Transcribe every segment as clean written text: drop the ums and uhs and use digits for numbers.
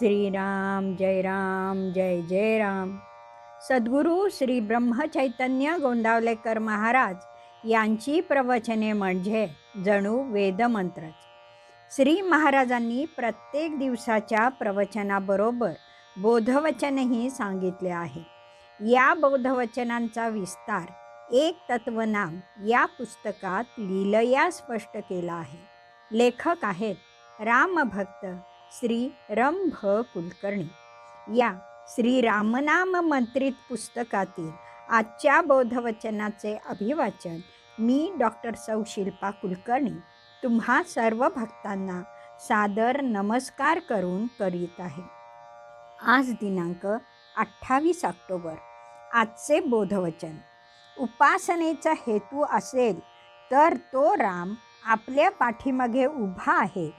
श्रीराम जय जय राम. सद्गुरू श्री ब्रह्मचैतन्य गोंदावलेकर महाराज यांची प्रवचने म्हणजे जणू वेदमंत्रच. श्री महाराजांनी प्रत्येक दिवसाच्या प्रवचनाबरोबर बोधवचनही सांगितले आहे. या बोधवचनांचा विस्तार एक तत्वनाम या पुस्तकात लीलया स्पष्ट केला आहे. लेखक आहेत रामभक्त श्री रम भ कुलकर्णी. या श्री रामनाम मंत्रित पुस्तकातील आजच्या बोधवचनाचे अभिवाचन मी डॉक्टर सौ शिल्पा कुलकर्णी तुम्हा सर्व भक्तांना सादर नमस्कार करून करीत आहे. आज दिनांक 28 ऑक्टोबर. आजचे बोधवचन. उपासनेचा हेतू असेल तर तो राम आपल्या पाठीमागे उभा आहे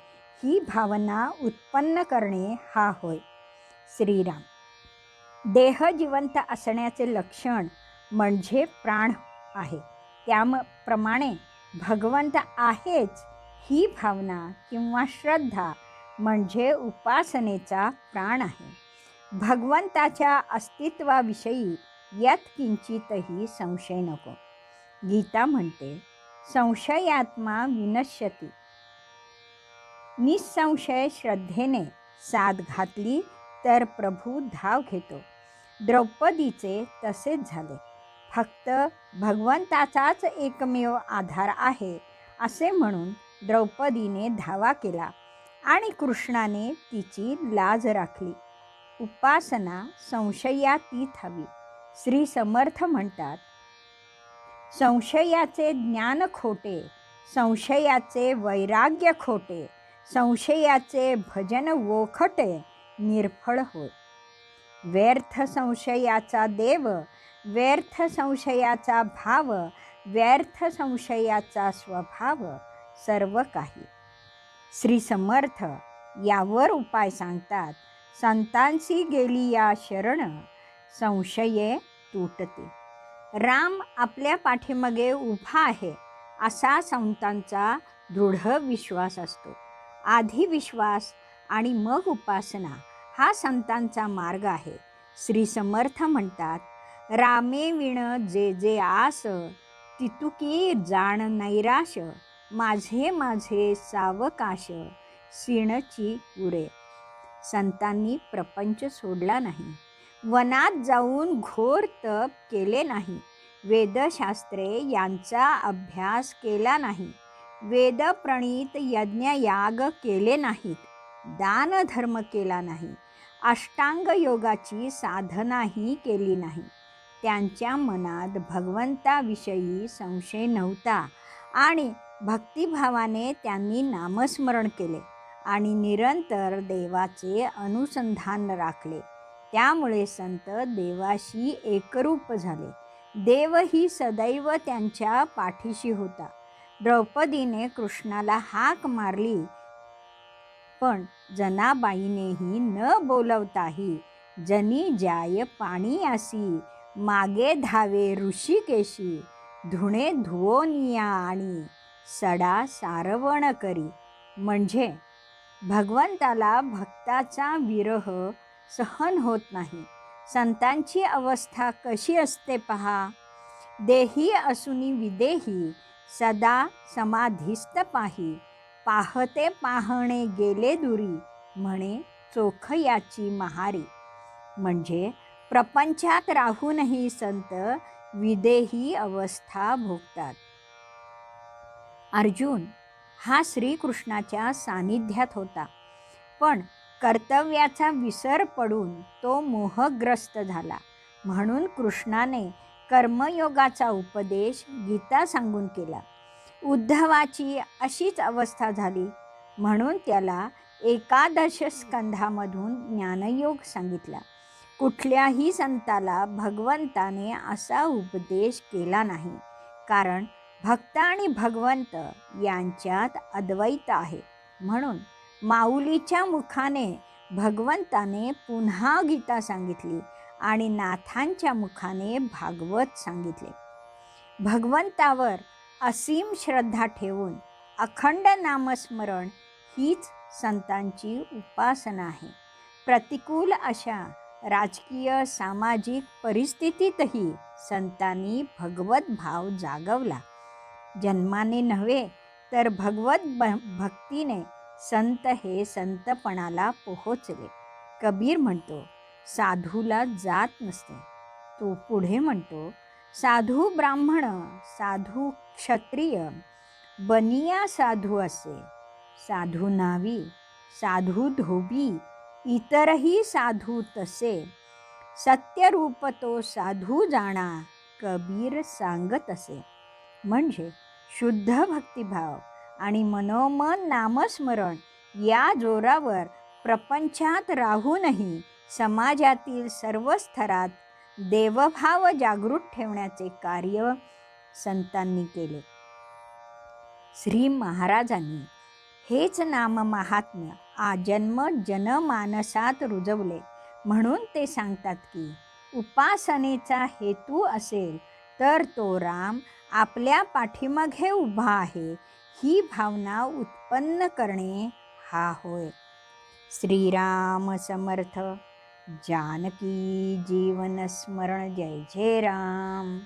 ही भावना उत्पन्न करणे हा होय. श्रीराम. देह जिवंत असण्याचे लक्षण म्हणजे प्राण आहे. त्याप्रमाणे भगवंत आहेच ही भावना किंवा श्रद्धा म्हणजे उपासनेचा प्राण आहे. भगवंताच्या अस्तित्वाविषयी यत्किंचितही संशय नको. गीता म्हणते, संशयात्मा विनश्यती. निसंशय श्रद्धेने साद घातली तर प्रभू धाव घेतो. द्रौपदीचे तसेच झाले. फक्त भगवंताचाच एकमेव आधार आहे असे म्हणून द्रौपदीने धावा केला आणि कृष्णाने तिची लाज राखली. उपासना संशयातीत हवी. श्री समर्थ म्हणतात, संशयाचे ज्ञान खोटे, संशयाचे वैराग्य खोटे, संशयाचे भजन वोखटे निर्फळ होय. व्यर्थ संशयाचा देव, व्यर्थ संशयाचा भाव, व्यर्थ संशयाचा स्वभाव सर्व काही. श्री समर्थ यावर उपाय सांगतात. संतांची गेली या शरण, संशये तुटते. राम आपल्या पाठीमागे उभा आहे असा संतांचा दृढ विश्वास असतो. आधी विश्वास आणि मग उपासना हा संतांचा मार्ग आहे. श्री समर्थ म्हणतात, रामे विण जे जे आस, तितुकी जाण नैराश, माझे माझे सावकाश, सिणची उरे. संतांनी प्रपंच सोडला नाही. वनात जाऊन घोर तप केले नाही. वेदशास्त्रे यांचा अभ्यास केला नाही. वेदप्रणीत यज्ञयाग केले नाहीत. दानधर्म केला नाही. अष्टांग योगाची साधनाही केली नाही. त्यांच्या मनात भगवंताविषयी संशय नव्हता आणि भक्तिभावाने त्यांनी नामस्मरण केले आणि निरंतर देवाचे अनुसंधान राखले. त्यामुळे संत देवाशी एकरूप झाले. देवही सदैव त्यांच्या पाठीशी होता. द्रौपदीने कृष्णाला हाक मारली, पण जनाबाईनेही न बोलवताही जनी जाय पाणीयासी, मागे धावे ऋषिकेशी, धुणे धुवोनिया आणि सडा सारवण करी. म्हणजे भगवंताला भक्ताचा विरह सहन होत नाही. संतांची अवस्था कशी असते पहा. देही असुनी विदेही, सदा समाधिस्थ पाही, पाहते पाहणे गेले दुरी, म्हणे चोख याची महारी. म्हणजे प्रपंचात राहूनही संत विदेही अवस्था भोगतात. अर्जुन हा श्रीकृष्णाच्या सानिध्यात होता, पण कर्तव्याचा विसर पडून तो मोहग्रस्त झाला. म्हणून कृष्णाने कर्मयोगाचा उपदेश गीता सांगून केला. उद्धवाची अशीच अवस्था झाली म्हणून त्याला 11 स्कंधामधून ज्ञानयोग सांगितला. कुठल्याही संताला भगवंताने असा उपदेश केला नाही, कारण भक्त आणि भगवंत यांच्यात अद्वैत आहे. म्हणून माऊलीच्या मुखाने भगवंताने पुन्हा गीता सांगितली आणि नाथांच्या मुखाने भागवत सांगितले. भगवंतावर असीम श्रद्धा ठेवून अखंड नामस्मरण हीच संतांची उपासना आहे. प्रतिकूल अशा राजकीय सामाजिक परिस्थितीतही संतांनी भगवत भाव जागवला. जन्माने नव्हे तर भगवत भक्तीने संत हे संतपणाला पोहोचले. कबीर म्हणतो, साधूला जात नसते. तो पुढे म्हणतो, साधू ब्राह्मण, साधू क्षत्रिय, बनिया साधू असे, साधू नावी, साधू धोबी, इतरही साधू तसे, सत्यरूप तो साधू जाणा, कबीर सांगत असे. म्हणजे शुद्ध भक्तिभाव आणि मनोमन नामस्मरण या जोरावर प्रपंचात राहूनही समाजातील सर्व स्तरात देवभाव जागृत ठेवण्याचे कार्य संतांनी केले. श्री महाराजांनी हेच नाम महात्म्य आजन्म जनमानसात रुजवले. म्हणून ते सांगतात की उपासनेचा हेतू असेल तर तो राम आपल्या पाठीमागे उभा आहे ही भावना उत्पन्न करणे हा होय. श्रीराम समर्थ. जानकी जीवन स्मरण. जय जय राम.